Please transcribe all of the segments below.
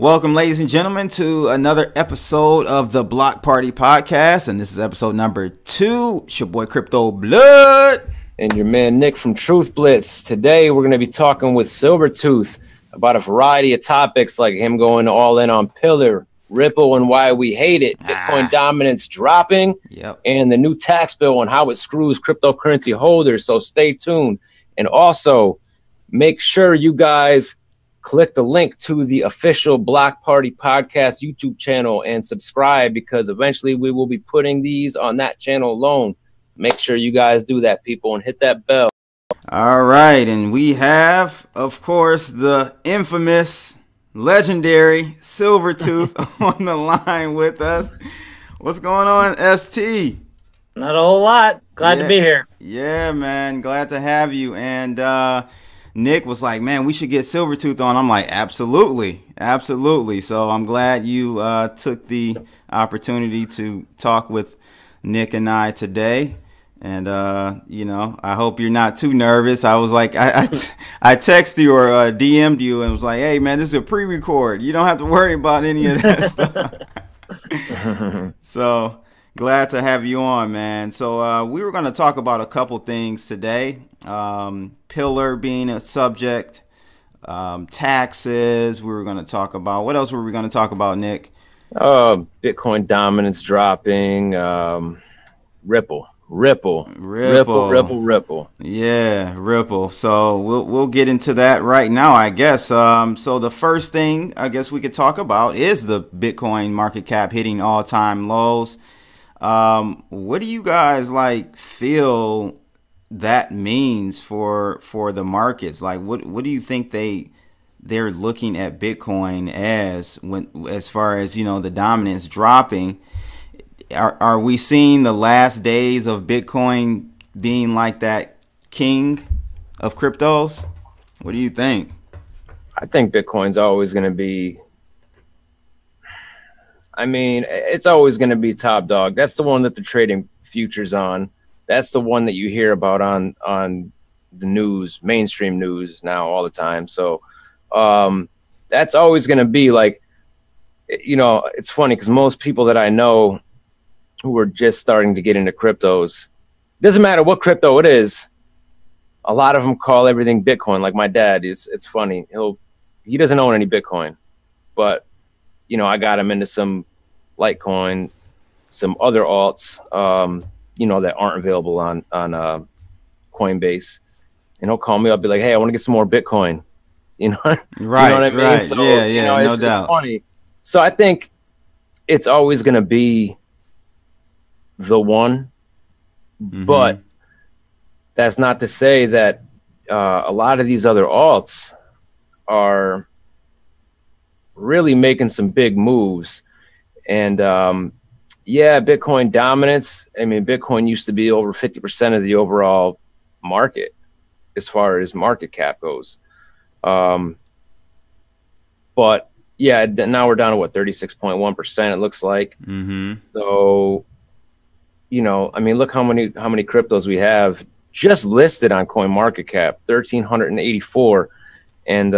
Welcome, ladies and gentlemen, to another episode of the BlockParty Podcast, and this is episode number 2. It's your boy Crypto Blood. And your man Nick from Truth Blitz. Today we're going to be talking with Silvertooth about a variety of topics, like him going all in on Pillar, Ripple, and why we hate it, Bitcoin dominance dropping, and the new tax bill and how it screws cryptocurrency holders. So stay tuned. And also, make sure you guys click the link to the official BlockParty Podcast YouTube channel and subscribe, because eventually we will be putting these on that channel alone. Make sure you guys do that, people, and hit that bell. All right, and we have, of course, the infamous, legendary Silvertooth on the line with us. What's going on, ST? Not a whole lot. Glad to be here. Yeah, man. Glad to have you. And Nick was like, man, we should get Silvertooth on. I'm like, absolutely. Absolutely. So I'm glad you took the opportunity to talk with Nick and I today. And, I hope you're not too nervous. I was like, I texted you or DM'd you and was like, hey, man, this is a pre-record. You don't have to worry about any of that stuff. So glad to have you on, man. So we were going to talk about a couple things today. Pillar being a subject, taxes. We were going to talk about, what else were we going to talk about, Nick? Bitcoin dominance dropping, Ripple. Yeah, Ripple. So we'll get into that right now, I guess. So the first thing I guess we could talk about is the Bitcoin market cap hitting all-time lows. What do you guys feel that means for the markets? Like, what do you think they're looking at Bitcoin as far as, the dominance dropping? Are we seeing the last days of Bitcoin being like that king of cryptos? What do you think? I think Bitcoin's always going to be, it's always going to be top dog. That's the one that they're trading futures on. That's the one that you hear about on the news, mainstream news now all the time. So that's always going to be it's funny because most people that I know who are just starting to get into cryptos, doesn't matter what crypto it is, a lot of them call everything Bitcoin. Like my dad, it's funny. He doesn't own any Bitcoin, but I got him into some Litecoin, some other alts, that aren't available on Coinbase, and he'll call me up, be like, hey, I want to get some more Bitcoin. Right, you know what I mean? Right. So, no doubt. It's funny. So I think it's always going to be the one, but that's not to say that a lot of these other alts are really making some big moves. And Bitcoin dominance. Bitcoin used to be over 50% of the overall market as far as market cap goes. But now we're down to 36.1%. It looks like. So, look how many cryptos we have just listed on CoinMarketCap, 1,384. And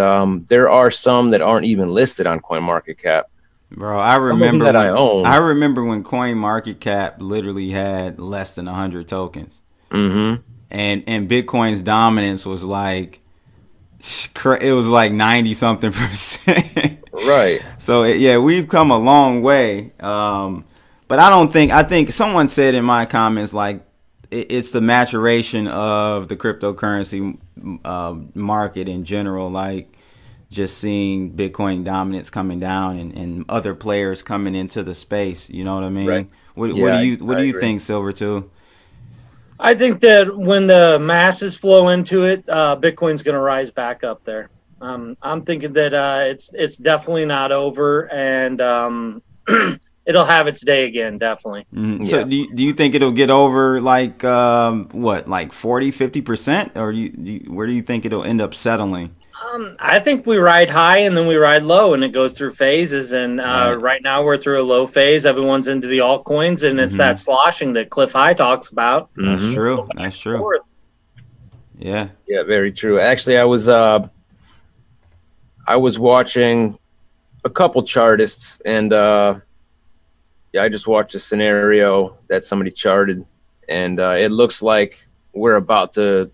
there are some that aren't even listed on CoinMarketCap. Bro, I remember that I own. I remember when CoinMarketCap literally had less than 100 tokens. And Bitcoin's dominance was it was 90 something percent. Right. So we've come a long way. But I think someone said in my comments, it's the maturation of the cryptocurrency market in general, just seeing Bitcoin dominance coming down and other players coming into the space. You know what I mean? Right. What do you think, Silvertooth? I think that when the masses flow into it, Bitcoin's going to rise back up there. I'm thinking that it's definitely not over, and it'll have its day again, definitely. So do you think it'll get over 40-50%, or where do you think it'll end up settling? I think we ride high and then we ride low, and it goes through phases. And right now we're through a low phase. Everyone's into the altcoins, and it's that sloshing that Cliff High talks about. That's true. That's true. Yeah. Yeah, very true. Actually, I was watching a couple chartists, and I just watched a scenario that somebody charted, and it looks like we're about to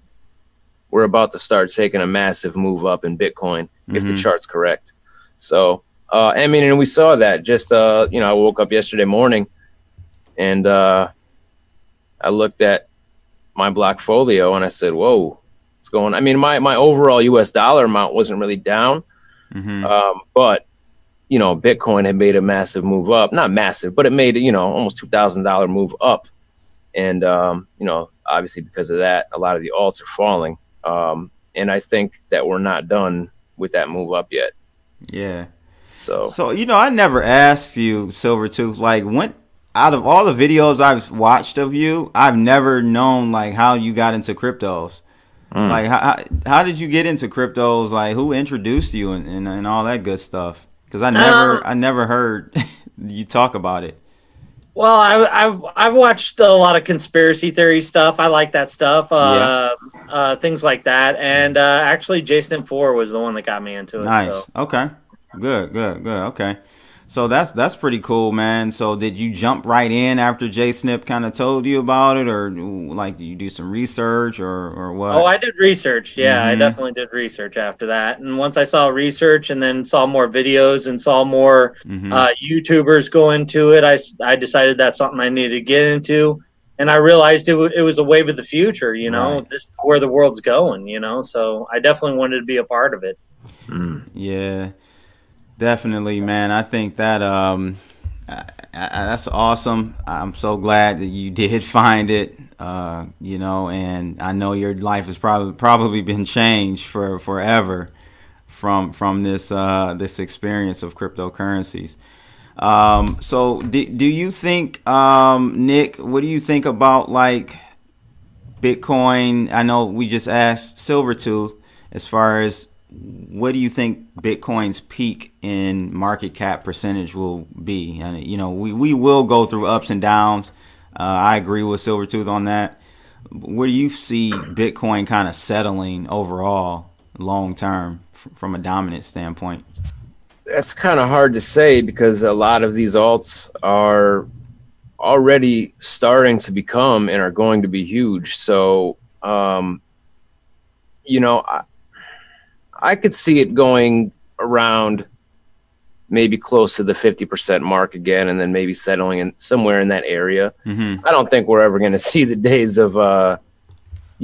start taking a massive move up in Bitcoin if the chart's correct. So, I mean, and we saw that just, I woke up yesterday morning and I looked at my Blockfolio and I said, whoa, what's going on? I mean, my overall US dollar amount wasn't really down, but, Bitcoin had made a massive move up. Not massive, but it made, almost $2,000 move up. And, obviously because of that, a lot of the alts are falling. And I think that we're not done with that move up yet. Yeah. So I never asked you, Silvertooth, like, out of all the videos I've watched of you, I've never known like how you got into cryptos. Like how did you get into cryptos? Like, who introduced you and all that good stuff? Because I never heard you talk about it. Well, I've watched a lot of conspiracy theory stuff. I like that stuff. Things like that. And actually, Jason 4 was the one that got me into it. Nice. So. Okay. Good. Okay. So that's pretty cool, man. So did you jump right in after JSNIP kind of told you about it, or like you do some research or what? Oh, I did research. Yeah, I definitely did research after that. And once I saw research and then saw more videos and saw more YouTubers go into it, I decided that's something I needed to get into. And I realized it was a wave of the future, Right. This is where the world's going, So I definitely wanted to be a part of it. Yeah. Definitely, man. I think that that's awesome. I'm so glad that you did find it, and I know your life has probably been changed forever from this experience of cryptocurrencies. So do you think, Nick, what do you think about like Bitcoin? I know we just asked Silvertooth as far as what do you think Bitcoin's peak in market cap percentage will be? And we will go through ups and downs. I agree with Silvertooth on that. Where do you see Bitcoin kind of settling overall long term from a dominant standpoint? That's kind of hard to say because a lot of these alts are already starting to become and are going to be huge. So, I could see it going around maybe close to the 50% mark again, and then maybe settling in somewhere in that area. I don't think we're ever going to see the days of, 90,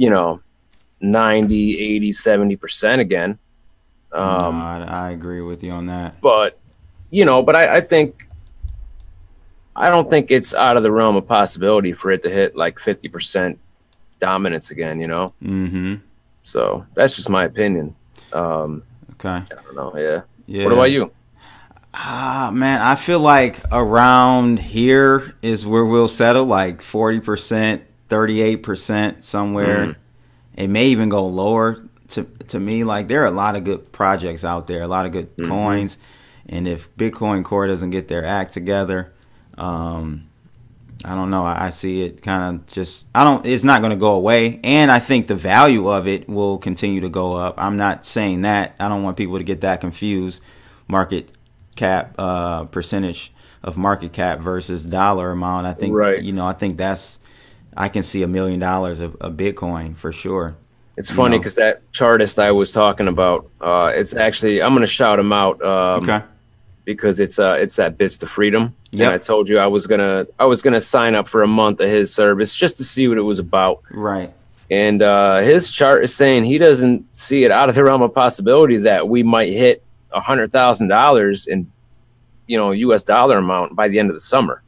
80, 70% again. No, I agree with you on that. But, I don't think it's out of the realm of possibility for it to hit like 50% dominance again, So that's just my opinion. Okay. I don't know. Yeah. What about you? Man, I feel like around here is where we'll settle, like 40%, 38% somewhere. It may even go lower. To me, like there are a lot of good projects out there, a lot of good coins, and if Bitcoin Core doesn't get their act together, I don't know. I see it kind of just, it's not going to go away. And I think the value of it will continue to go up. I'm not saying that. I don't want people to get that confused. Market cap, percentage of market cap versus dollar amount. I think, right. I think I can see $1 million of Bitcoin for sure. It's funny because that chartist I was talking about, it's actually, I'm going to shout him out. Okay. Because it's that Bits to Freedom. Yep. And I told you I was gonna sign up for a month of his service just to see what it was about. Right. And his chart is saying he doesn't see it out of the realm of possibility that we might hit $100,000 in US dollar amount by the end of the summer.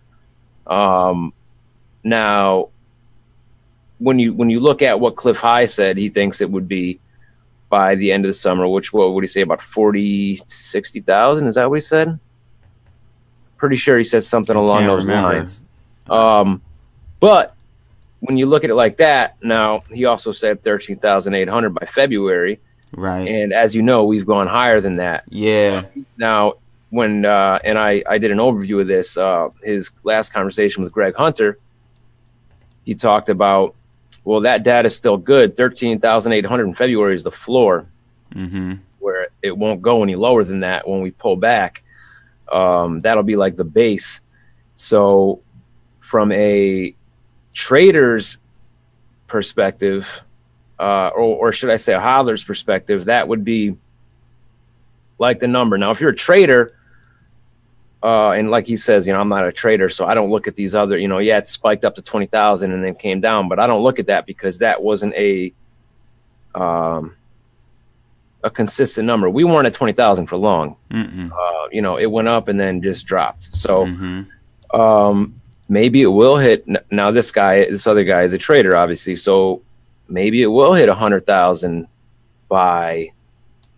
Now when you look at what Cliff High said he thinks it would be by the end of the summer, which what would he say, about 60,000? Is that what he said? Pretty sure he said something along those lines. But when you look at it like that, now he also said 13,800 by February. Right. And as you know, we've gone higher than that. Yeah. Now, when and I did an overview of this, his last conversation with Greg Hunter, he talked about, well, that data is still good. 13,800 in February is the floor, where it won't go any lower than that when we pull back. That'll be like the base. So from a trader's perspective, or should I say a hodler's perspective, that would be like the number. Now, if you're a trader, and like he says, I'm not a trader, so I don't look at these other, it spiked up to 20,000 and then came down, but I don't look at that because that wasn't a consistent number. We weren't at 20,000 for long. It went up and then just dropped. So maybe it will hit. Now this other guy is a trader, obviously. So maybe it will hit 100,000 by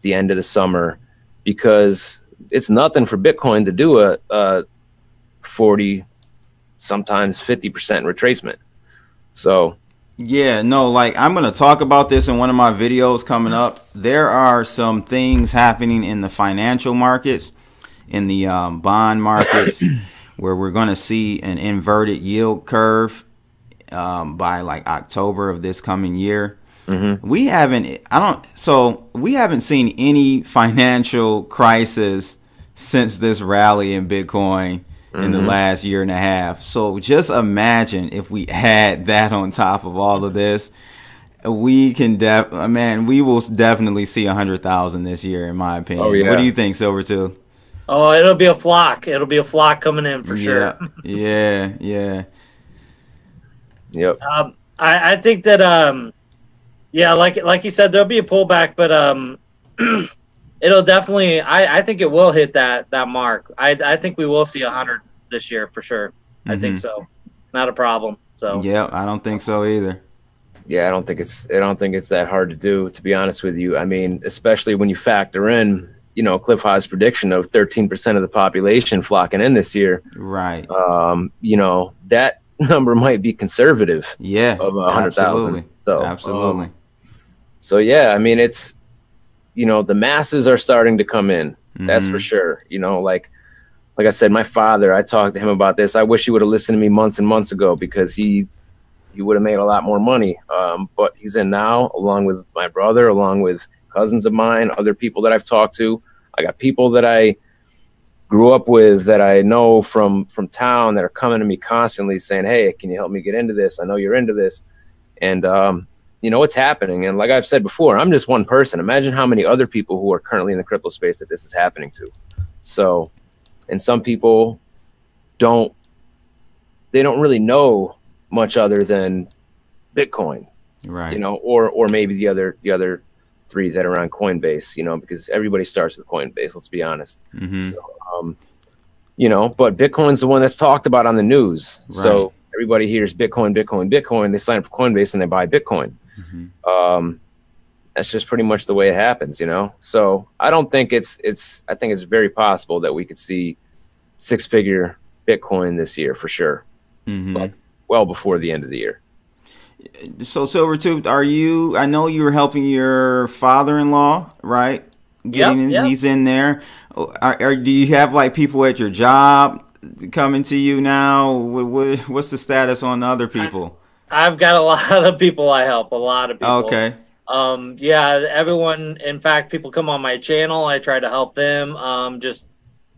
the end of the summer, because it's nothing for Bitcoin to do a 40, sometimes 50% retracement. So yeah, no, like I'm going to talk about this in one of my videos coming up. There are some things happening in the financial markets, in the bond markets, where we're going to see an inverted yield curve by like October of this coming year. We haven't seen any financial crisis since this rally in Bitcoin in the last year and a half. So just imagine if we add that on top of all of this, we can we will definitely see 100,000 this year, in my opinion. Oh, yeah. What do you think, Silvertooth? Oh, it'll be a flock. It'll be a flock coming in for sure. Yeah. Yep. I think that like you said, there'll be a pullback, but it'll definitely. I think it will hit that mark. I think we will see 100 this year for sure. I think so. Not a problem. So yeah, I don't think so either. Yeah, I don't think it's that hard to do, to be honest with you. I mean, especially when you factor in, Cliff High's prediction of 13% of the population flocking in this year. Right. That number might be conservative. Yeah. Of 100,000. So, absolutely. So yeah, I mean, it's, the masses are starting to come in. That's for sure. Like I said, my father, I talked to him about this. I wish he would have listened to me months and months ago, because he would have made a lot more money. But he's in now, along with my brother, along with cousins of mine, other people that I've talked to. I got people that I grew up with that I know from town that are coming to me constantly saying, hey, can you help me get into this? I know you're into this. And, it's happening. And like I've said before, I'm just one person. Imagine how many other people who are currently in the crypto space that this is happening to. So, and some people don't really know much other than Bitcoin, right? Or maybe the other three that are on Coinbase, because everybody starts with Coinbase. Let's be honest. So, but Bitcoin's the one that's talked about on the news. Right. So everybody hears Bitcoin. They sign up for Coinbase and they buy Bitcoin. That's just pretty much the way it happens, So I don't think I think it's very possible that we could see 6-figure Bitcoin this year for sure. But well before the end of the year. So Silvertooth, I know you were helping your father-in-law, right? He's in there. Do you have like people at your job coming to you now? What's the status on other people? I've got a lot of people I help, a lot of people. Okay. Everyone, in fact, people come on my channel. I try to help them. A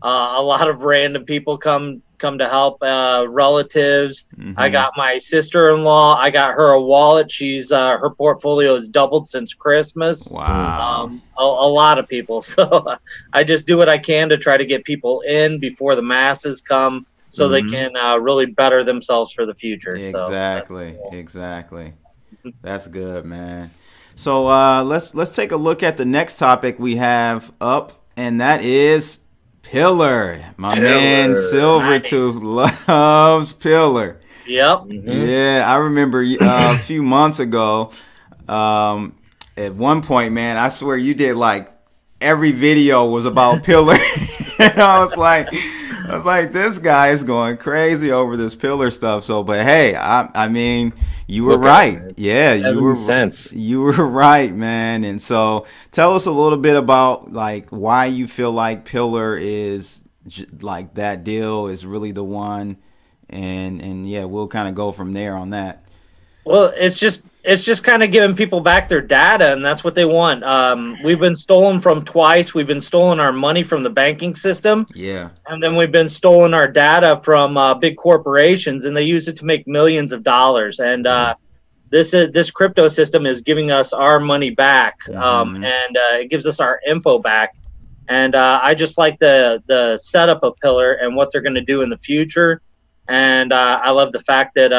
lot of random people come to help, relatives. I got my sister-in-law. I got her a wallet. She's her portfolio has doubled since Christmas. Wow. A lot of people. So I just do what I can to try to get people in before the masses come, so they can really better themselves for the future. Exactly. So exactly. That's good, man. So let's take a look at the next topic we have up, and that is Pillar. My man Silvertooth loves Pillar. Yep. Yeah, I remember a few months ago, at one point, man, I swear you did like every video was about Pillar. And I was like, this guy is going crazy over this Pillar stuff. So, but hey, I mean, you were right. Yeah, you were right, man. And so, tell us a little bit about like why you feel like Pillar is like that deal is really the one, and yeah, we'll kind of go from there on that. Well, it's just it's just kind of giving people back their data, and that's what they want. We've been stolen from twice. We've been stolen our money from the banking system. Yeah. And then we've been stolen our data from big corporations, and they use it to make millions of dollars. And this crypto system is giving us our money back, and it gives us our info back. And I just like the setup of Pillar and what they're going to do in the future. And I love the fact that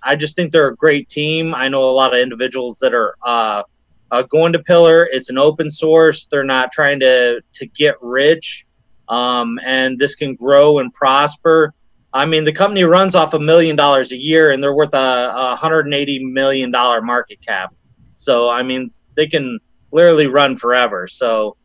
I just think they're a great team. I know a lot of individuals that are going to Pillar. It's an open source. They're not trying to get rich, and this can grow and prosper. I mean, the company runs off $1 million a year, and they're worth a $180 million market cap. So, I mean, they can literally run forever. So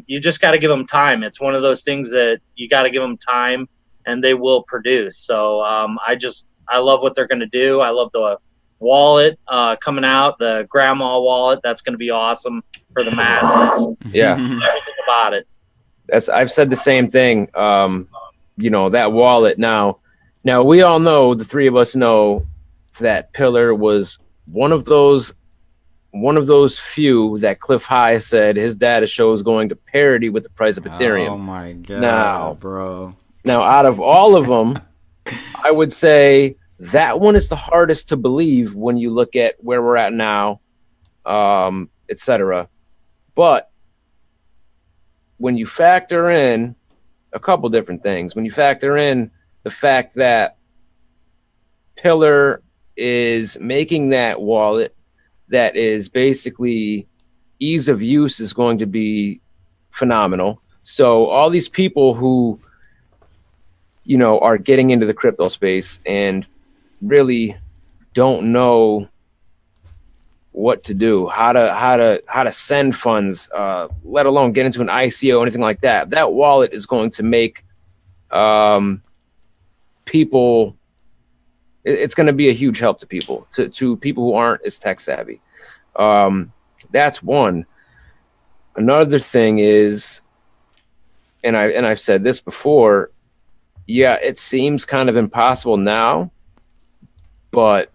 you just got to give them time. It's one of those things that you got to give them time, and they will produce. So I love what they're going to do. I love the wallet coming out, the grandma wallet. That's going to be awesome for the masses. Yeah. Everything about it. I've said the same thing. That wallet now we all know, the three of us know, that Pillar was one of those few that Cliff High said his data shows going to parity with the price of Ethereum. Oh my God, bro. Now, out of all of them, I would say that one is the hardest to believe when you look at where we're at now, etc. But when you factor in a couple different things, when you factor in the fact that Pillar is making that wallet that is basically ease of use is going to be phenomenal. So all these people who are getting into the crypto space and really don't know what to do, how to send funds, let alone get into an ICO, anything like that. That wallet is going to make people. It's going to be a huge help to people, to people who aren't as tech savvy. That's one. Another thing is, and I've said this before. Yeah, it seems kind of impossible now, but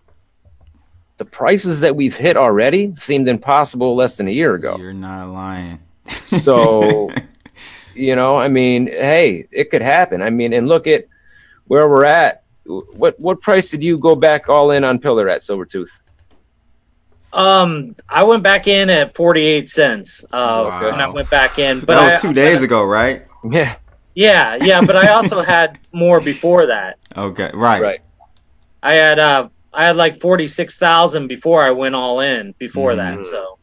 the prices that we've hit already seemed impossible less than a year ago. You're not lying. So, I mean, hey, it could happen. I mean, and look at where we're at. What price did you go back all in on Pillar at, Silvertooth? I went back in at 48 cents when I went back in. But that was 2 days ago, right? Yeah. Yeah, but I also had more before that. Okay, right. I had like 46,000 before I went all in before that. So.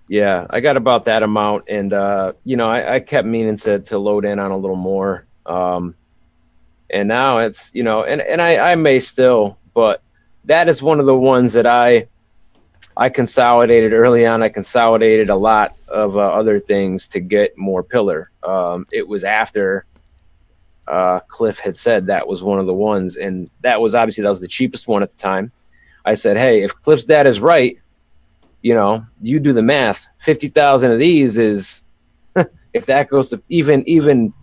Yeah, I got about that amount, and I kept meaning to load in on a little more. And now it's and I may still, but that is one of the ones that I consolidated early on. I consolidated a lot of other things to get more Pillar. It was after Cliff had said that was one of the ones, and that was the cheapest one at the time. I said, hey, if Cliff's data is right, you do the math. 50,000 of these is, if that goes to even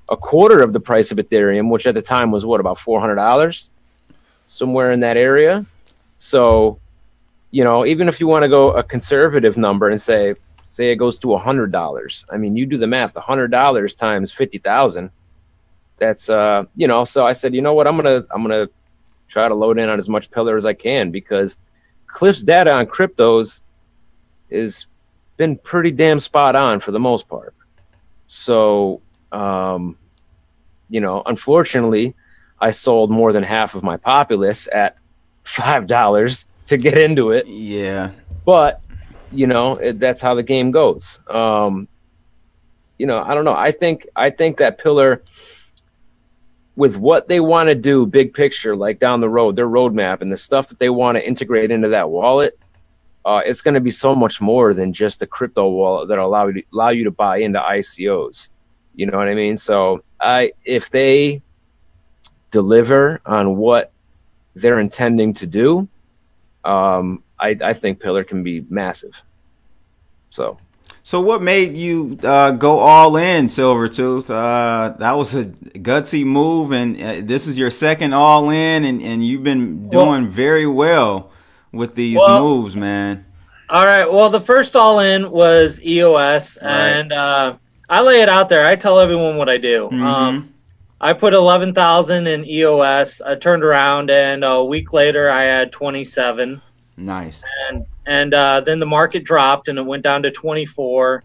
a quarter of the price of Ethereum, which at the time was about $400, somewhere in that area. So, even if you want to go a conservative number and say it goes to $100, I mean, you do the math, $100 times 50,000. That's so I said, you know what, I'm gonna try to load in on as much Pillar as I can, because Cliff's data on cryptos has been pretty damn spot on for the most part. So unfortunately, I sold more than half of my populace at $5 to get into it. Yeah. But, that's how the game goes. I don't know. I think that Pillar, with what they want to do, big picture, like down the road, their roadmap and the stuff that they want to integrate into that wallet, it's going to be so much more than just a crypto wallet that allow you to buy into ICOs. You know what I mean? So if they deliver on what they're intending to do, I think Pillar can be massive. So what made you go all in, Silvertooth? That was a gutsy move, and this is your second all in, and you've been doing very well. with these moves, man? All right. Well, the first all in was EOS, and I lay it out there. I tell everyone what I do. Mm-hmm. I put 11,000 in EOS. I turned around, and a week later, I had 27. Nice. And then the market dropped, and it went down to 24.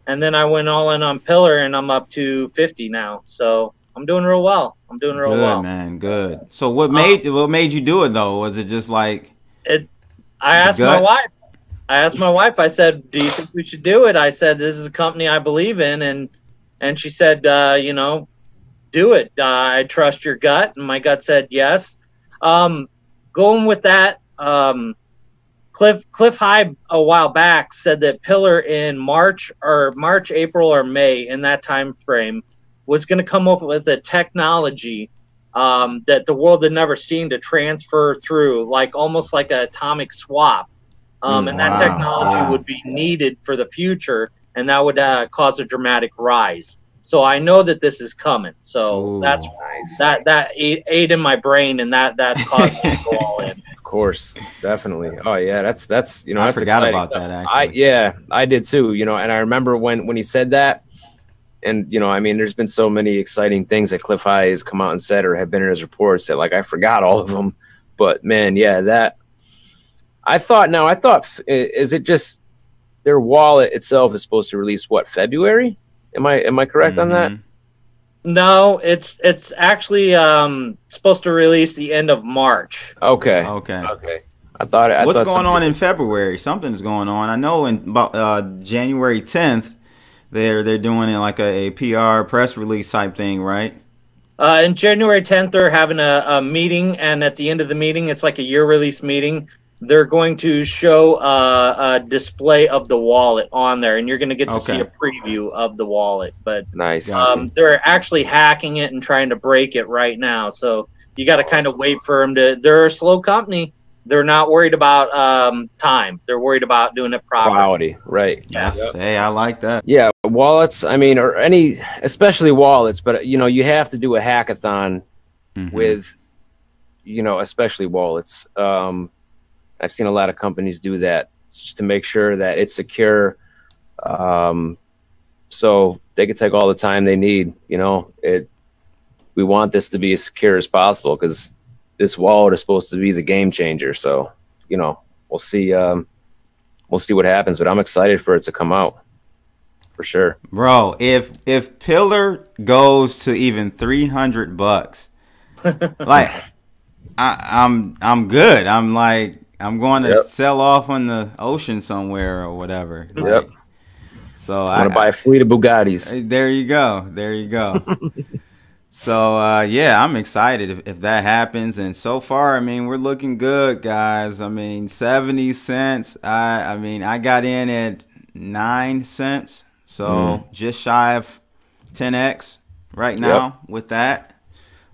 And then I went all in on Pillar, and I'm up to 50 now. So I'm doing real well. Good, man. Good. So what made you do it though? Was it just like I asked my wife. I said, "Do you think we should do it?" I said, "This is a company I believe in," and she said, "Do it. I trust your gut." And my gut said yes. Going with that, Cliff High a while back said that Pillar in March, April, or May, in that time frame, was going to come up with a technology that the world had never seen to transfer through, almost like an atomic swap. And that technology would be needed for the future, and that would cause a dramatic rise. So I know that this is coming. So that's nice. That ate in my brain, and that caused me to go all in. Of course, definitely. Oh yeah, that's I that's forgot exciting about stuff. that. Actually, I did too. And I remember when he said that, and there's been so many exciting things that Cliff High has come out and said or have been in his reports that I forgot all of them. But man, yeah, that I thought. Is it just their wallet itself is supposed to release February? Am I correct on that? No, it's actually supposed to release the end of March. Okay. What's going on in February? Something's going on. I know in about January 10th, they're doing it like a PR press release type thing, right? In January 10th, they're having a meeting, and at the end of the meeting, it's like a year release meeting. They're going to show a display of the wallet on there, and you're going to get to see a preview of the wallet. But nice. They're actually hacking it and trying to break it right now. So you got to kind of wait for them to. They're a slow company. They're not worried about time. They're worried about doing it properly. Quality, right? Yes. Yep. Hey, I like that. Yeah, wallets. Or especially wallets. But you have to do a hackathon with, especially wallets. I've seen a lot of companies do that just to make sure that it's secure, so they can take all the time they need. We want this to be as secure as possible because this wallet is supposed to be the game changer. So, we'll see. We'll see what happens, but I'm excited for it to come out for sure, bro. If Pillar goes to even $300, I'm good. I'm going to sell off on the ocean somewhere or whatever. Yep. So I want to buy a fleet of Bugattis. There you go. So I'm excited if that happens. And so far, we're looking good, guys. 70 cents. I got in at 9 cents. So just shy of 10x right now with that.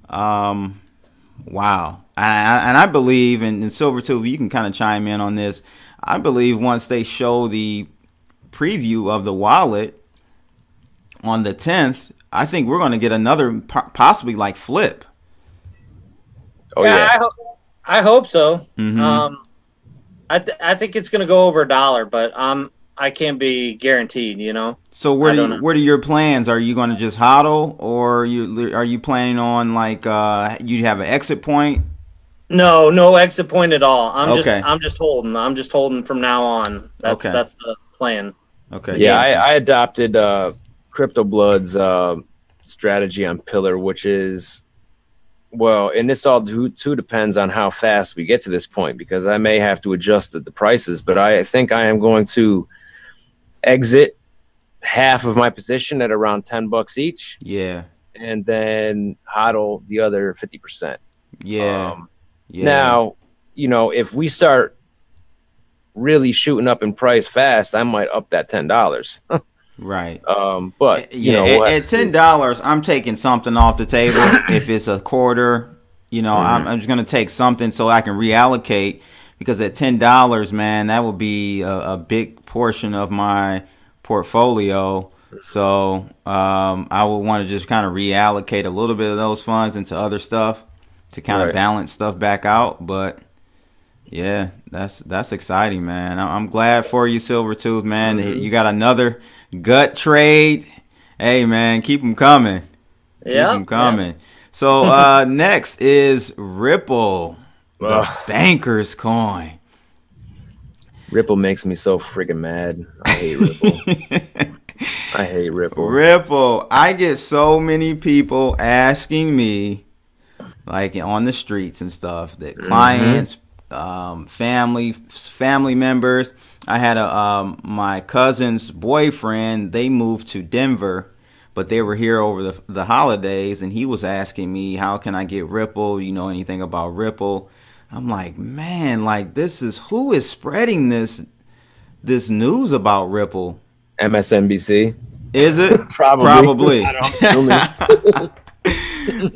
Wow. And I believe, and Silvertooth, you can kind of chime in on this. I believe once they show the preview of the wallet on the 10th, I think we're going to get another possibly flip. Oh yeah. I hope so. Mm-hmm. I think it's going to go over $1, but I can't be guaranteed. So what are your plans? Are you going to just hodl, or are you planning on you have an exit point? No exit point at all. I'm just holding. I'm just holding from now on. That's the plan. Okay. Yeah, I adopted Crypto Blood's strategy on Pillar, which is and this all too depends on how fast we get to this point, because I may have to adjust the prices, but I think I am going to exit half of my position at around $10 each. Yeah. And then hodl the other 50%. Yeah. Now, if we start really shooting up in price fast, I might up that $10. Right. But at $10, I'm taking something off the table. If it's a quarter, I'm just gonna take something so I can reallocate, because at $10, man, that would be a big portion of my portfolio. So I would want to just kind of reallocate a little bit of those funds into other stuff to kind of balance stuff back out. But Yeah, that's exciting, man. I'm glad for you, Silvertooth, man. Mm-hmm. You got another gut trade. Hey, man, keep them coming. Keep them coming. So next is Ripple, the banker's coin. Ripple makes me so freaking mad. I hate Ripple. I hate Ripple. Ripple. I get so many people asking me, like on the streets and stuff, that clients, family members. I had my cousin's boyfriend. They moved to Denver, but they were here over the holidays, and he was asking me, how can I get Ripple? You know anything about Ripple? I'm like, man, like who is spreading this news about Ripple? MSNBC. Is it? Probably. I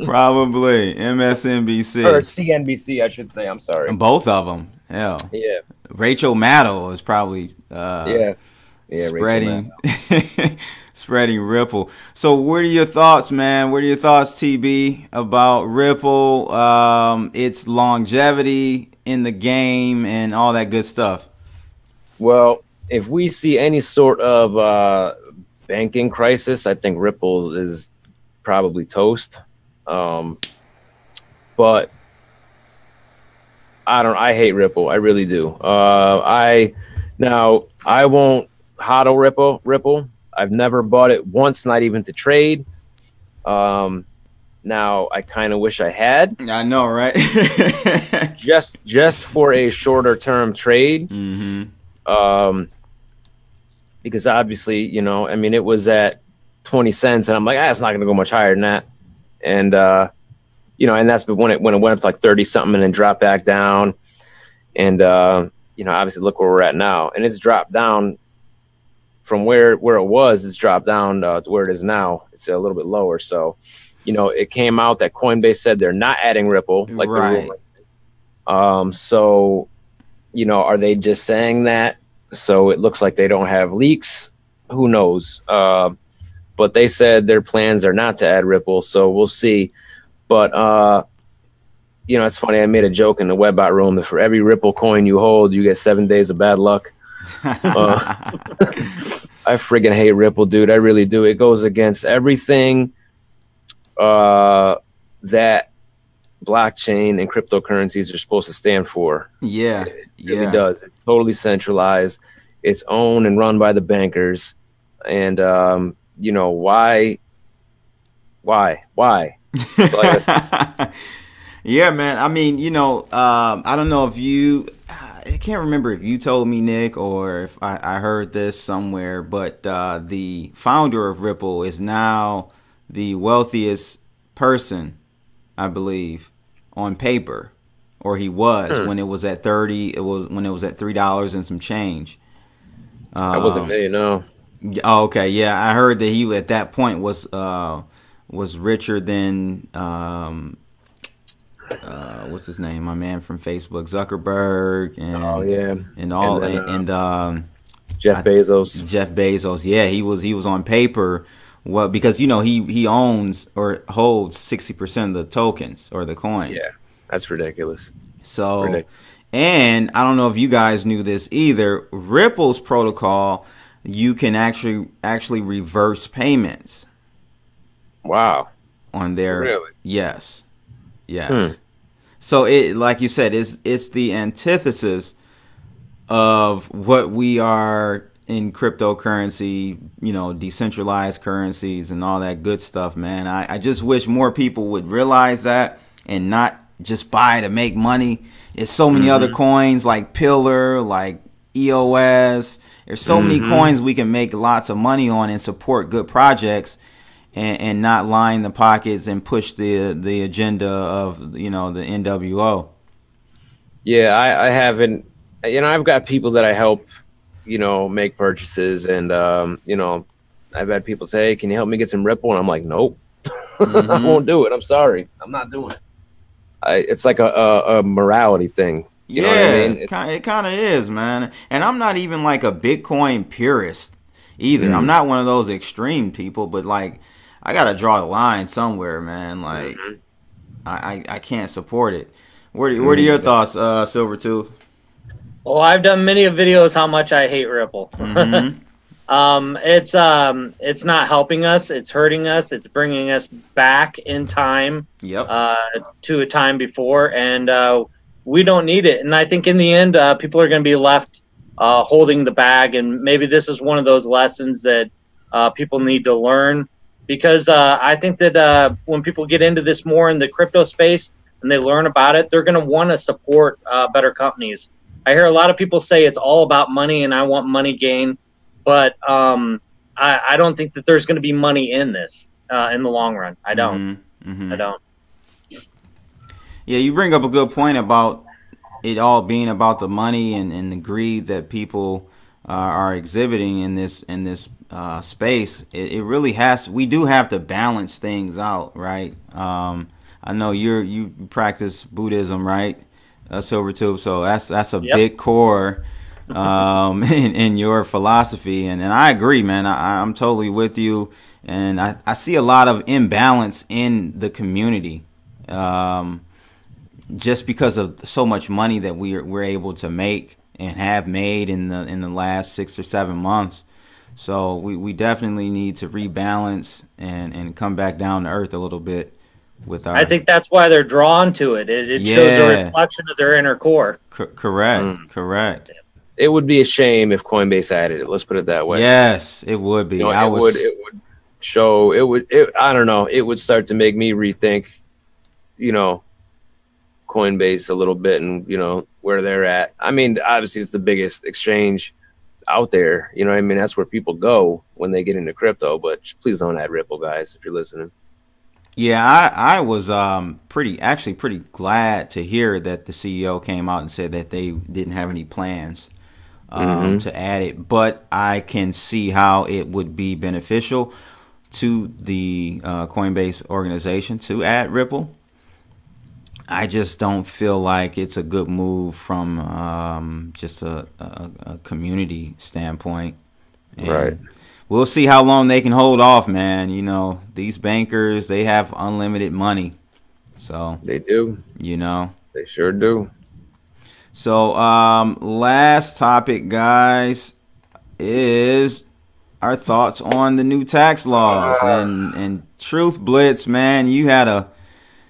Probably MSNBC or CNBC, I should say. I'm sorry. Both of them. Hell. Yeah. Rachel Maddow is probably spreading spreading Ripple. So what are your thoughts, man? What are your thoughts, TB, about Ripple, its longevity in the game and all that good stuff? Well, if we see any sort of banking crisis, I think Ripple is probably toast. But I hate Ripple. I really do. I won't hodl Ripple. I've never bought it once, not even to trade. Now I kind of wish I had. I know, right? just for a shorter term trade. Because obviously, it was at 20 cents, and I'm like, it's not going to go much higher than that. And and that's when it went up to like 30 something and then dropped back down. And obviously look where we're at now, and it's dropped down from where it was. It's dropped down to where it is now. It's a little bit lower. So, it came out that Coinbase said they're not adding Ripple, like right. the rumor. So, are they just saying that so it looks like they don't have leaks? Who knows? But they said their plans are not to add Ripple, so we'll see. But it's funny. I made a joke in the Webbot room that for every Ripple coin you hold, you get 7 days of bad luck. I friggin' hate Ripple, dude. I really do. It goes against everything that blockchain and cryptocurrencies are supposed to stand for. Yeah, it really does. It's totally centralized. It's owned and run by the bankers. And why? That's all I gotta say. Yeah, man. I mean, I don't know if I can't remember if you told me, Nick, or if I heard this somewhere, but the founder of Ripple is now the wealthiest person, I believe, on paper, or he was when it was at 30. It was when it was at $3 and some change. That wasn't me, no. Oh, okay, yeah, I heard that he at that point was richer than what's his name? My man from Facebook, Zuckerberg, and Jeff Bezos. Jeff Bezos, yeah, he was on paper. Well, because he owns or holds 60% of the tokens or the coins. Yeah, that's ridiculous. So, and I don't know if you guys knew this either. Ripple's protocol, you can actually reverse payments. Wow. On their really? Yes. So it, like you said, it's the antithesis of what we are in cryptocurrency, decentralized currencies and all that good stuff, man. I just wish more people would realize that and not just buy to make money. There's so many other coins like Pillar, like EOS. There's so many coins we can make lots of money on and support good projects and not line the pockets and push the agenda of, the NWO. Yeah, I haven't, I've got people that I help, make purchases, and I've had people say, hey, can you help me get some Ripple? And I'm like, nope. I won't do it. I'm sorry. I'm not doing it. It's like a morality thing. You know what I mean? It kind of is, man. And I'm not even like a Bitcoin purist either. I'm not one of those extreme people, but like I got to draw the line somewhere, man. Like I can't support it. What are your thoughts, Silvertooth? Oh, I've done many videos how much I hate Ripple. Mm-hmm. It's not helping us. It's hurting us. It's bringing us back in time. Yep. To a time before, and we don't need it. And I think in the end, people are going to be left holding the bag. And maybe this is one of those lessons that people need to learn, because I think that when people get into this more in the crypto space and they learn about it, they're going to want to support better companies. I hear a lot of people say it's all about money and I want money gain, but I don't think that there's going to be money in this in the long run. I don't. Mm-hmm. I don't. Yeah, you bring up a good point about it all being about the money and the greed that people are exhibiting in this space. It really has. We do have to balance things out, right? I know you practice Buddhism, right, Silvertooth? So that's a big core in your philosophy, and I agree, man. I'm totally with you, and I see a lot of imbalance in the community. Just because of so much money that we're able to make and have made in the last 6 or 7 months. So we definitely need to rebalance and come back down to earth a little bit with our. I think that's why they're drawn to it. It shows a reflection of their inner core. Correct. It would be a shame if Coinbase added it. Let's put it that way. Yes, it would be. It would show. I don't know. It would start to make me rethink, Coinbase a little bit and where they're at. I mean, obviously it's the biggest exchange out there. You know what I mean? That's where people go when they get into crypto. But please don't add Ripple, guys, if you're listening. Yeah, I was pretty glad to hear that the CEO came out and said that they didn't have any plans to add it. But I can see how it would be beneficial to the Coinbase organization to add Ripple. I just don't feel like it's a good move from just a community standpoint. And right. We'll see how long they can hold off, man. These bankers, they have unlimited money. So they do. They sure do. So last topic, guys, is our thoughts on the new tax laws. And Truth Blitz, man, you had a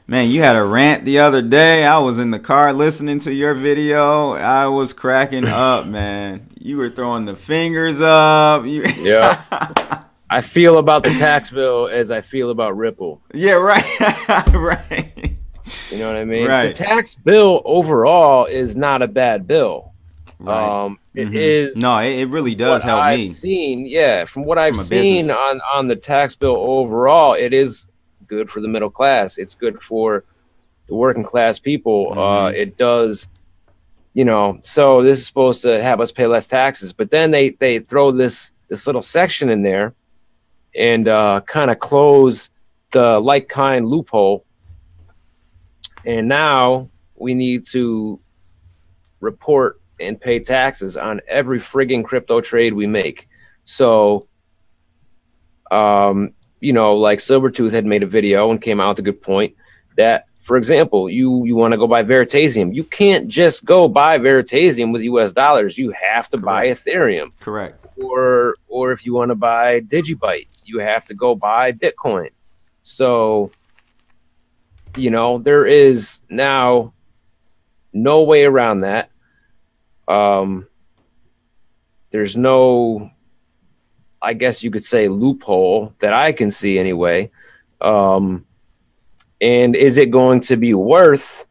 rant the other day. I was in the car listening to your video. I was cracking up, man. You were throwing the fingers up. Yeah. I feel about the tax bill as I feel about Ripple. Yeah, right. Right. You know what I mean? Right. The tax bill overall is not a bad bill. Right. It is. No, it really does help me. From what I've seen on the tax bill overall, it is good for the middle class. It's good for the working class people. It does, so this is supposed to have us pay less taxes, but then they throw this little section in there and kind of close the like-kind loophole. And now we need to report and pay taxes on every frigging crypto trade we make. So, like Silvertooth had made a video and came out with a good point that, for example, you want to go buy Veritasium. You can't just go buy Veritasium with US dollars. You have to buy Ethereum. Correct. Or if you want to buy Digibyte, you have to go buy Bitcoin. So, there is now no way around that. There's no, I guess you could say, loophole that I can see anyway. And is it going to be worth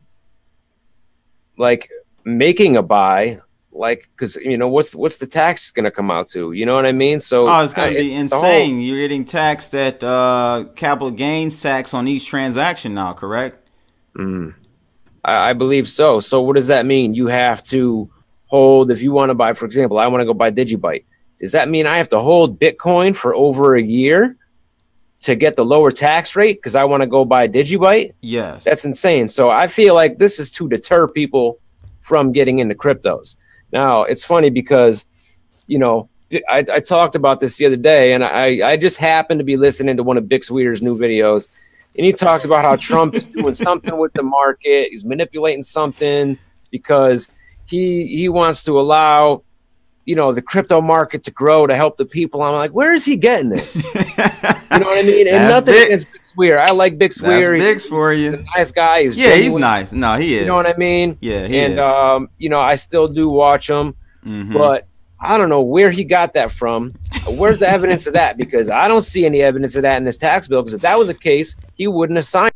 making a buy? Because what's the tax going to come out to? You know what I mean? So it's going to be insane. You're getting taxed at capital gains tax on each transaction now, correct? I believe so. So what does that mean? You have to hold, if you want to buy, for example, I want to go buy Digibyte. Does that mean I have to hold Bitcoin for over a year to get the lower tax rate because I want to go buy Digibyte? Yes. That's insane. So I feel like this is to deter people from getting into cryptos. Now, it's funny because, I talked about this the other day, and I just happened to be listening to one of Bix Weir's new videos, and he talks about how Trump is doing something with the market. He's manipulating something because he wants to allow, the crypto market to grow to help the people. I'm like, where is he getting this? You know what I mean? And nothing against Big Swear. I like Big Swear. Big's for you. He's a nice guy. He's nice. No, he is. You know what I mean? Yeah, he is. I still do watch him, but I don't know where he got that from. Where's the evidence of that? Because I don't see any evidence of that in this tax bill. Because if that was the case, he wouldn't have signed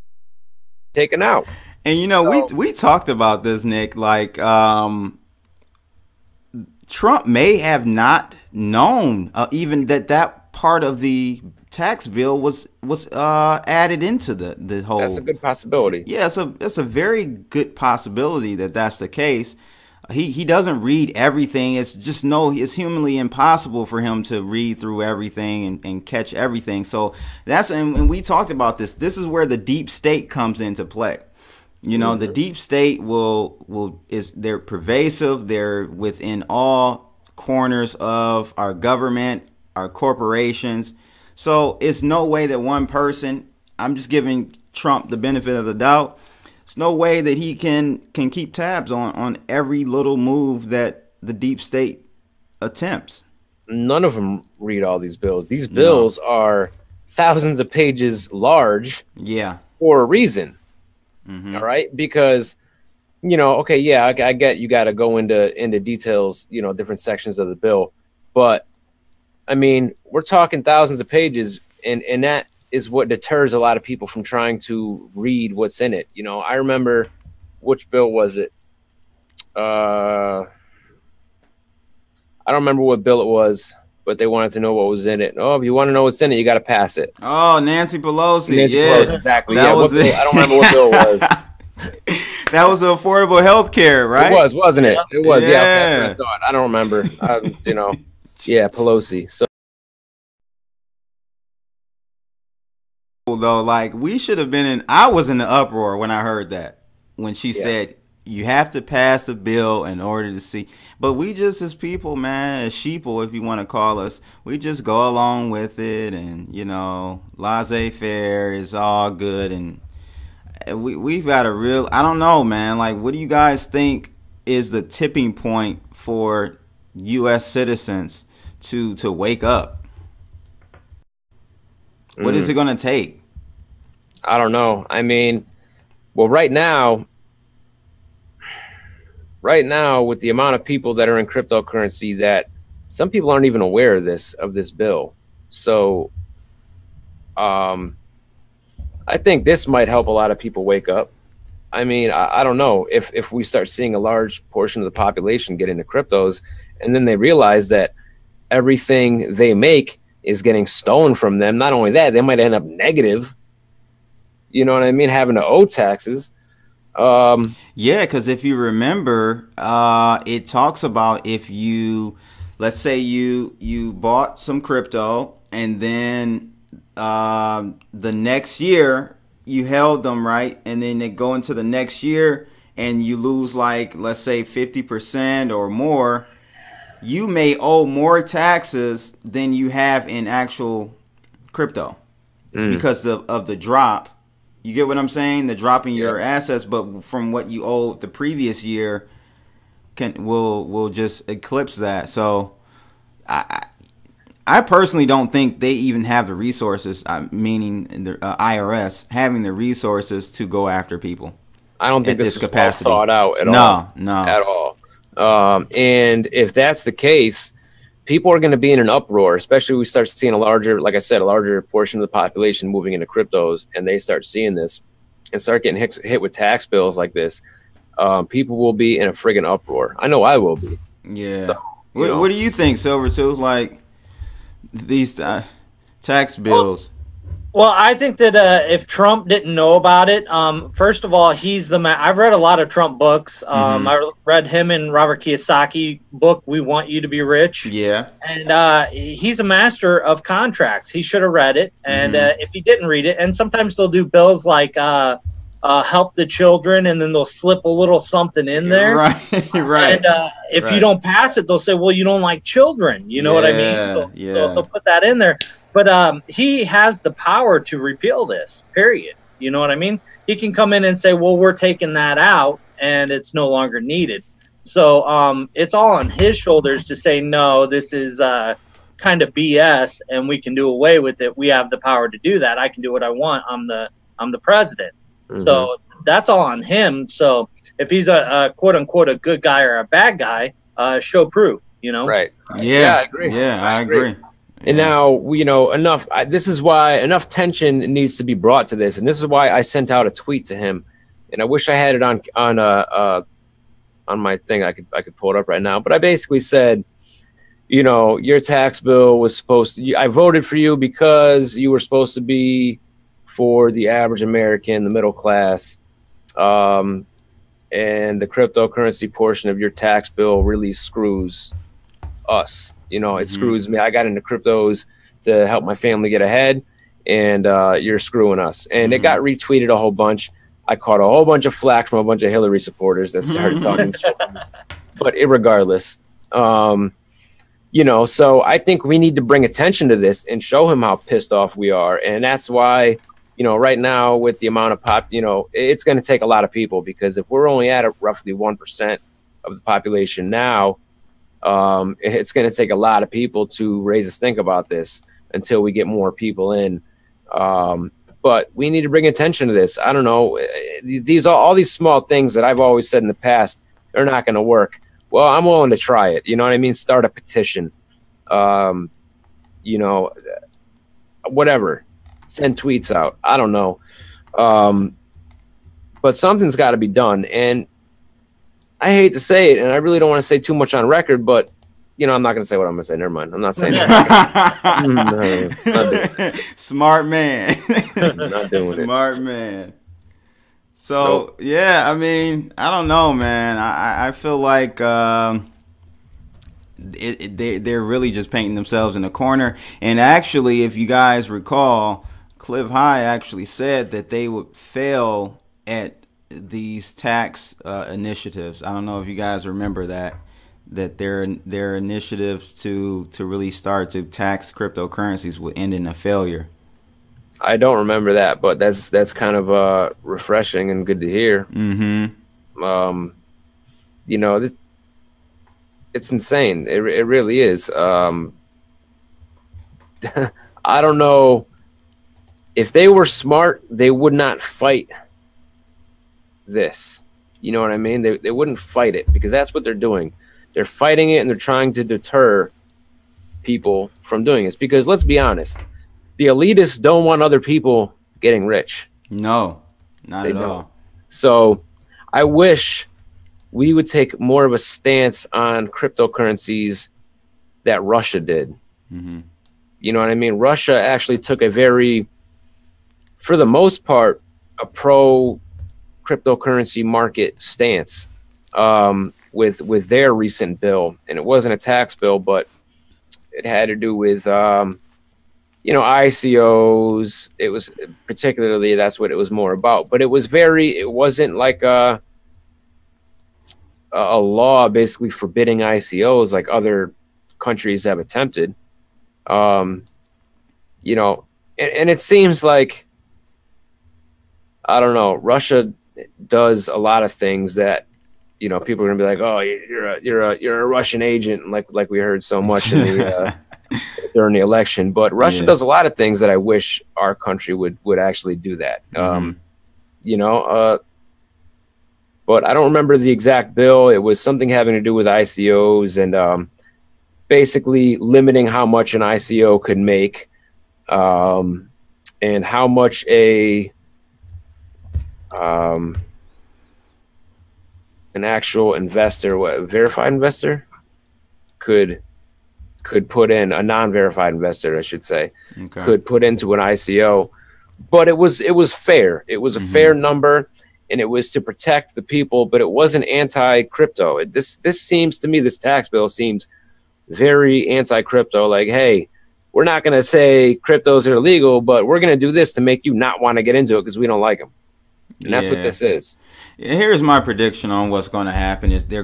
taken out. And we talked about this, Nick. Like Trump may have not known even that part of the tax bill was added into the whole. That's a good possibility. Yeah, it's a very good possibility that that's the case. He doesn't read everything. It's humanly impossible for him to read through everything and catch everything. So and we talked about this. This is where the deep state comes into play. The deep state they're pervasive. They're within all corners of our government, our corporations. So it's no way that one person, I'm just giving Trump the benefit of the doubt. It's no way that he can keep tabs on every little move that the deep state attempts. None of them read all these bills. These bills are thousands of pages large. Yeah. For a reason. Mm-hmm. All right. Because, I get you got to go into details, different sections of the bill. But I mean, we're talking thousands of pages, and that is what deters a lot of people from trying to read what's in it. I remember, which bill was it? I don't remember what bill it was, but they wanted to know what was in it. Oh, if you want to know what's in it, you got to pass it. Oh, Nancy Pelosi. Pelosi, exactly. That was it. I don't remember what bill it was. That was affordable health care, right? It was, wasn't it? It was. Yeah. Yeah. That's what I thought. I don't remember. Yeah, Pelosi. So. Though, like, we should have been I was in the uproar when I heard that, when she said you have to pass the bill in order to see. But we just, as people, man, as sheeple, if you want to call us, we just go along with it, and laissez-faire is all good. And we've got a real, I don't know, man, like, what do you guys think is the tipping point for U.S. citizens to wake up? What is it going to take? I don't know. I mean, well, right now, with the amount of people that are in cryptocurrency, that some people aren't even aware of this bill. So I think this might help a lot of people wake up. I mean, I don't know if we start seeing a large portion of the population get into cryptos, and then they realize that everything they make is getting stolen from them. Not only that, they might end up negative. You know what I mean? Having to owe taxes. Yeah, because if you remember, it talks about if you, let's say you bought some crypto, and then the next year you held them, right? And then they go into the next year and you lose, like, let's say 50% or more. You may owe more taxes than you have in actual crypto because of the drop. You get what I'm saying? The drop in your assets, but from what you owed the previous year will just eclipse that. So I personally don't think they even have the resources, meaning the IRS having the resources to go after people. I don't think this is well thought out at all. No. At all. And if that's the case, people are going to be in an uproar, especially when we start seeing a larger portion of the population moving into cryptos, and they start seeing this and start getting hit with tax bills like this. People will be in a friggin' uproar. I know I will be. Yeah. So, what do you think, Silvertooth? Like these tax bills? Well, I think that if Trump didn't know about it, first of all, he's the man. I've read a lot of Trump books. I read him and Robert Kiyosaki book, We Want You to Be Rich. Yeah. And he's a master of contracts. He should have read it. And if he didn't read it, and sometimes they'll do bills like help the children, and then they'll slip a little something in there. Right. And if you don't pass it, they'll say, well, you don't like children. You know what I mean? They'll put that in there. But he has the power to repeal this, period. You know what I mean? He can come in and say, well, we're taking that out, and it's no longer needed. So it's all on his shoulders to say, no, this is kind of BS and we can do away with it. We have the power to do that. I can do what I want. I'm the president. Mm-hmm. So that's all on him. So if he's a quote unquote a good guy or a bad guy, show proof, Right. Yeah, I agree. Yeah, I agree. And now, enough. This is why enough tension needs to be brought to this, and this is why I sent out a tweet to him, and I wish I had it on my thing. I could pull it up right now. But I basically said, your tax bill was supposed to. I voted for you because you were supposed to be for the average American, the middle class, and the cryptocurrency portion of your tax bill really screws us. It screws me. I got into cryptos to help my family get ahead, and you're screwing us. And it got retweeted a whole bunch. I caught a whole bunch of flack from a bunch of Hillary supporters that started talking shit. But irregardless, so I think we need to bring attention to this and show him how pissed off we are. And that's why, right now with the amount of it's going to take a lot of people, because if we're only at roughly 1% of the population now, it's going to take a lot of people to raise us think about this until we get more people in. But we need to bring attention to this. I don't know. All these small things that I've always said in the past, they're not going to work. Well, I'm willing to try it. You know what I mean? Start a petition. Whatever. Send tweets out. I don't know. But something's got to be done. And I hate to say it, and I really don't want to say too much on record, but, I'm not going to say what I'm going to say. Never mind. I'm not saying that. Smart man. Not doing it. Smart man. So, yeah, I mean, I don't know, man. I feel like they're really just painting themselves in a corner. And actually, if you guys recall, Cliff High actually said that they would fail at these tax initiatives. I don't know if you guys remember that their initiatives to really start to tax cryptocurrencies would end in a failure. I don't remember that, but that's kind of refreshing and good to hear. Mm-hmm. It's insane. It really is. I don't know. If they were smart, they would not fight this. You know what I mean? They wouldn't fight it, because that's what they're doing. They're fighting it, and they're trying to deter people from doing this. Because let's be honest, the elitists don't want other people getting rich. No, not at all. So I wish we would take more of a stance on cryptocurrencies that Russia did. Mm-hmm. You know what I mean? Russia actually took for the most part, a pro cryptocurrency market stance with their recent bill. And it wasn't a tax bill, but it had to do with ICOs. It was particularly, that's what it was more about. But it wasn't like a law basically forbidding ICOs like other countries have attempted. And it seems like, I don't know, Russia does a lot of things that, people are gonna be like, oh, you're a Russian agent, like we heard so much in the during the election. But Russia does a lot of things that I wish our country would actually do that. Mm-hmm. But I don't remember the exact bill. It was something having to do with ICOs and basically limiting how much an ICO could make, and how much an actual investor, verified investor, could put in, a non-verified investor, I should say, could put into an ICO. But it was fair. It was a fair number, and it was to protect the people, but it wasn't anti-crypto. This seems to me, this tax bill seems very anti-crypto. Like, hey, we're not going to say cryptos are illegal, but we're going to do this to make you not want to get into it because we don't like them. And that's what this is. Here's my prediction on what's going to happen: is they're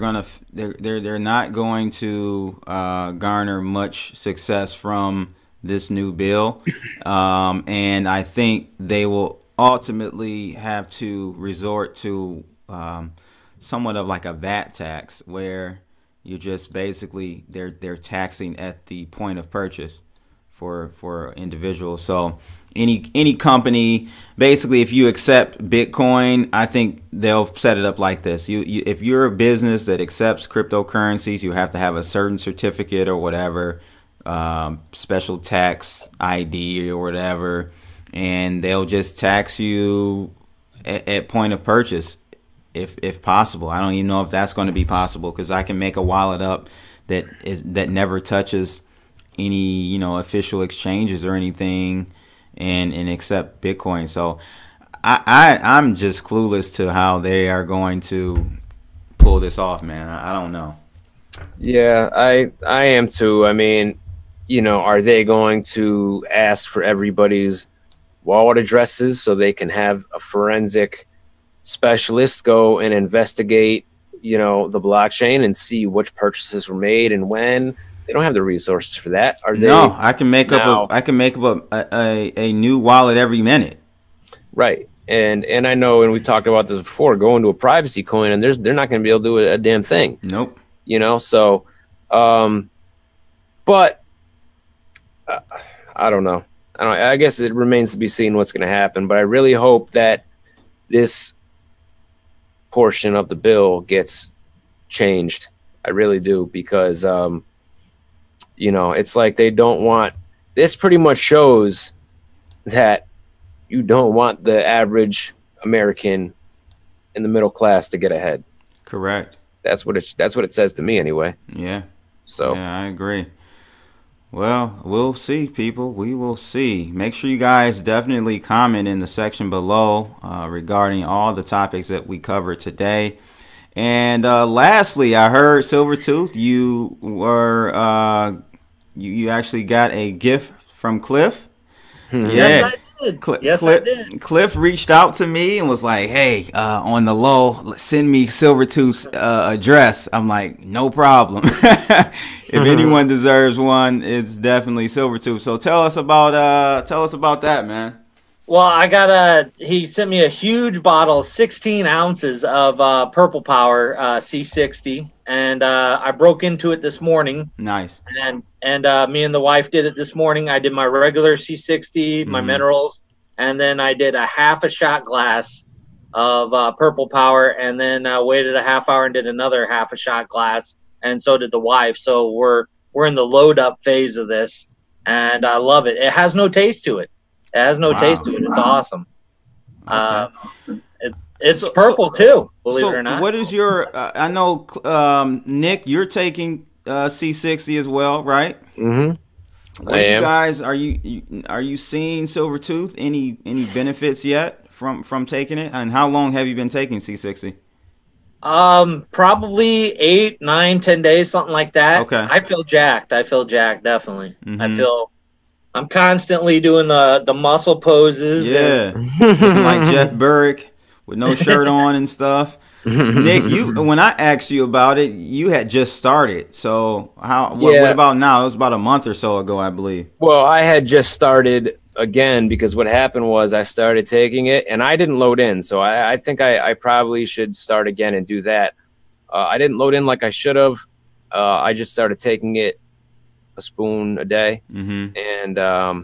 not going to garner much success from this new bill, and I think they will ultimately have to resort to somewhat of like a VAT tax, where you just basically they're taxing at the point of purchase for individuals. So any company, basically, if you accept Bitcoin, I think they'll set it up like this. You if you're a business that accepts cryptocurrencies, you have to have a certain certificate or whatever, special tax ID or whatever, and they'll just tax you at point of purchase, if possible. I don't even know if that's going to be possible, because I can make a wallet up that never touches any official exchanges or anything, and accept Bitcoin. So I'm just clueless to how they are going to pull this off, man. I don't know. Yeah, I am too. I mean, are they going to ask for everybody's wallet addresses so they can have a forensic specialist go and investigate, the blockchain and see which purchases were made and when? They don't have the resources for that. Are they? No, I can make up a new wallet every minute. Right. And I know, and we talked about this before, going to a privacy coin, and they're not going to be able to do a damn thing. Nope. So, but I don't know. I guess it remains to be seen what's going to happen, but I really hope that this portion of the bill gets changed. I really do, because, it's like they don't want, this pretty much shows that you don't want the average American in the middle class to get ahead. Correct. That's what it says to me anyway. Yeah. So yeah, I agree. Well, we'll see, people. We will see. Make sure you guys definitely comment in the section below regarding all the topics that we covered today. And lastly, I heard, Silvertooth, you were you actually got a gift from Cliff. Yeah. Yes, I did. I did. Cliff reached out to me and was like, "Hey, on the low, send me Silvertooth's address." I'm like, "No problem." If anyone deserves one, it's definitely Silvertooth. So tell us about that, man. Well, he sent me a huge bottle, 16 ounces of Purple Power C60, and I broke into it this morning. Nice. And me and the wife did it this morning. I did my regular C60, my minerals, and then I did a half a shot glass of Purple Power, and then waited a half hour and did another half a shot glass, and so did the wife. So we're in the load up phase of this, and I love it. It has no taste to it. It has no taste to it. It's awesome. Okay. It's purple too, believe it or not. What is your? I know, Nick, you're taking C60 as well, right? Mm-hmm. What you guys are you seeing Silvertooth any benefits yet from taking it? And how long have you been taking C60? Probably 8, 9, 10 days, something like that. Okay. I feel jacked, definitely. Mm-hmm. I'm constantly doing the muscle poses. Yeah. Like Jeff Burrick with no shirt on and stuff. Nick, when I asked you about it, you had just started. So what about now? It was about a month or so ago, I believe. Well, I had just started again, because what happened was I started taking it and I didn't load in. So I think I probably should start again and do that. I didn't load in like I should have. I just started taking it a spoon a day. Mm-hmm.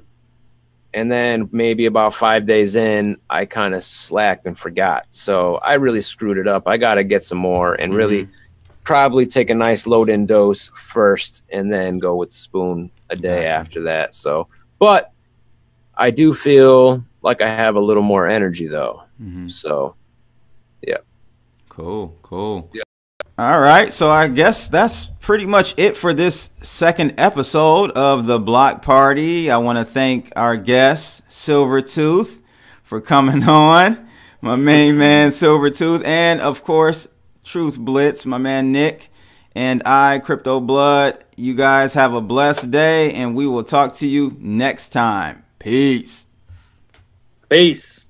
And then maybe about 5 days in, I kind of slacked and forgot. So I really screwed it up. I got to get some more and really probably take a nice load-in dose first and then go with the spoon a day after that. So, but I do feel like I have a little more energy though. So, yeah. Cool. Yeah. All right, so I guess that's pretty much it for this second episode of the Block Party. I want to thank our guest, Silvertooth, for coming on, my main man, Silvertooth, and, of course, Truth Blitz, my man, Nick, and I, Crypto Blood. You guys have a blessed day, and we will talk to you next time. Peace. Peace.